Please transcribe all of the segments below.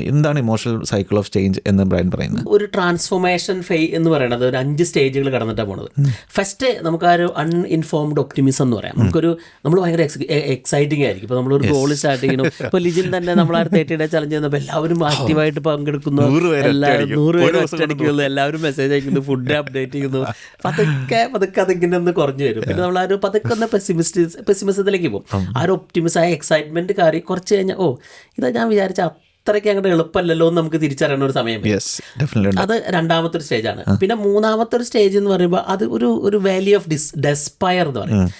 എന്താണ് emotional cycle of change എന്ന് Brian പറയുന്നത്? ഒരു ട്രാൻസ്ഫോർമേഷൻ എന്ന് പറയുന്നത് ഒരു 5 സ്റ്റേജുകൾ കടന്നിട്ടാണ് പോണത്. ഫസ്റ്റ് നമുക്ക് ആ ഒരു അൺഇൻഫോംഡ് ഒപ്റ്റിമിസം എന്ന് പറയാം. നമ്മൾ ഭയങ്കര എക്സൈറ്റിംഗ് ആയിരിക്കും. ഇപ്പോൾ നമ്മളൊരു ഗോൾ സ്റ്റാർട്ട് ചെയ്യണം. ഇപ്പോൾ ലിജിൻ തന്നെ നമ്മൾ ആ 30 ഡേ ചലഞ്ച് ചെയ്യുന്നപ്പോൾ എല്ലാവരും ആക്റ്റീവായിട്ട് പങ്കെടുക്കുന്നു, 100 പേര് ഒറ്റയടിക്കുന്നു, എല്ലാവരും മെസ്സേജ് അയക്കുന്നു, ഫുഡ് അപ്ഡേറ്റ് ചെയ്യുന്നു. പതുക്കെ അതിങ്ങനെ ഒന്ന് കുറഞ്ഞു വരും. പിന്നെ നമ്മൾ ആ ഒരു പതുക്കെ ഒന്ന് പെസിമിസത്തിലേക്ക് പോകും. ആ ഒരു ഒപ്റ്റിമിസം, ആ എക്സൈറ്റ്മെന്റ് കാര്യം കുറച്ച് കഴിഞ്ഞാൽ ഇതാ ഞാൻ വിചാരിച്ച അത്രയ്ക്ക് അങ്ങോട്ട് എളുപ്പമല്ലല്ലോ എന്ന് നമുക്ക് തിരിച്ചറിയുന്ന ഒരു സമയം. അത് രണ്ടാമത്തെ ഒരു സ്റ്റേജാണ്. പിന്നെ മൂന്നാമത്തെ ഒരു സ്റ്റേജ് എന്ന് പറയുമ്പോൾ അത് ഒരു വാലി ഓഫ് ഡെസ്പയർ എന്ന് പറയും.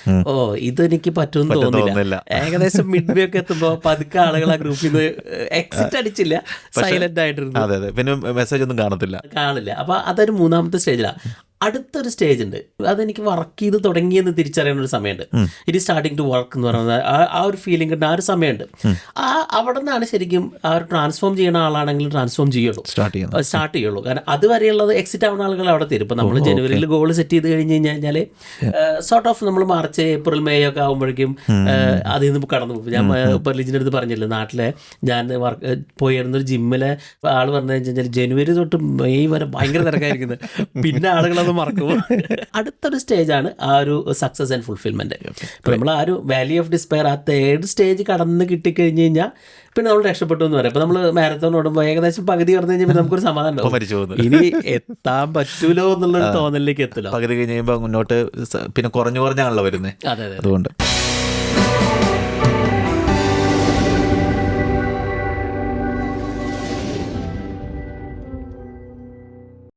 ഇതെനിക്ക് പറ്റുമെന്ന് തോന്നുന്നില്ല. ഏകദേശം മിഡ് വേ ഒക്കെ എത്തുമ്പോൾ പതുക്കെ ആളുകൾ ആ ഗ്രൂപ്പിൽ നിന്ന് എക്സിറ്റ് അടിച്ചില്ല, സൈലന്റ് ആയിട്ടിരുന്നു, പിന്നെ മെസ്സേജ് ഒന്നും കാണില്ല. അപ്പൊ അതൊരു മൂന്നാമത്തെ സ്റ്റേജിലാണ്. അടുത്തൊരു സ്റ്റേജ് ഉണ്ട്, അതെനിക്ക് വർക്ക് ചെയ്ത് തുടങ്ങിയെന്ന് തിരിച്ചറിയുന്ന ഒരു സമയമുണ്ട്. It is starting to work എന്ന് പറയുന്നത് ആ ഒരു ഫീലിംഗ് ഉണ്ട്, ആ ഒരു സമയമുണ്ട്. അവിടെ നിന്നാണ് ശരിക്കും ആ ഒരു ട്രാൻസ്ഫോം ചെയ്യുന്ന ആളാണെങ്കിൽ ട്രാൻസ്ഫോം സ്റ്റാർട്ട് ചെയ്യുള്ളൂ. കാരണം അതുവരെയുള്ളത് എക്സിറ്റ് ആവുന്ന ആളുകൾ അവിടെ തരും. ഇപ്പം നമ്മൾ ജനുവരിയിൽ ഗോൾ സെറ്റ് ചെയ്ത് കഴിഞ്ഞ് കഴിഞ്ഞാൽ സോർട്ട് ഓഫ് നമ്മൾ മാർച്ച് ഏപ്രിൽ മെയ് ഒക്കെ ആകുമ്പോഴേക്കും അതിൽ നിന്ന് കടന്നു പോകും. ഞാൻ ഇപ്പോൾ ലിജിൻ്റെ അടുത്ത് പറഞ്ഞില്ലേ, നാട്ടിലെ ഞാൻ പോയിരുന്നൊരു ജിമ്മിലെ ആൾ പറഞ്ഞു കഴിഞ്ഞാൽ ജനുവരി തൊട്ട് മെയ് വരെ ഭയങ്കര തിരക്കായിരിക്കുന്നത്. പിന്നെ ആളുകളത് മറക്കും. അടുത്തൊരു സ്റ്റേജാണ് ആ ഒരു സക്സസ് ആൻഡ് ഫുൾഫിൽമെന്റ്. ഇപ്പൊ നമ്മൾ ആ ഒരു വാലി ഓഫ് ഡിസ്പയർ, ആ 3rd സ്റ്റേജ് കടന്ന് കിട്ടിക്കഴിഞ്ഞ് കഴിഞ്ഞാൽ പിന്നെ നമ്മൾ രക്ഷപ്പെട്ടു എന്ന് പറയാം. ഇപ്പൊ നമ്മൾ മാരത്തോൺ ഓടുമ്പോൾ ഏകദേശം പകുതി കടന്നു കഴിഞ്ഞാൽ നമുക്കൊരു സമാധാനം ഉണ്ടാവും, ഇനി എത്താൻ പറ്റൂലോ എന്നുള്ളൊരു തോന്നലിലേക്ക് എത്തില്ല. പകുതി കഴിഞ്ഞ് കഴിയുമ്പോൾ മുന്നോട്ട് പിന്നെ കുറഞ്ഞാണല്ലോ വരുന്നത്. അതെ. അതുകൊണ്ട്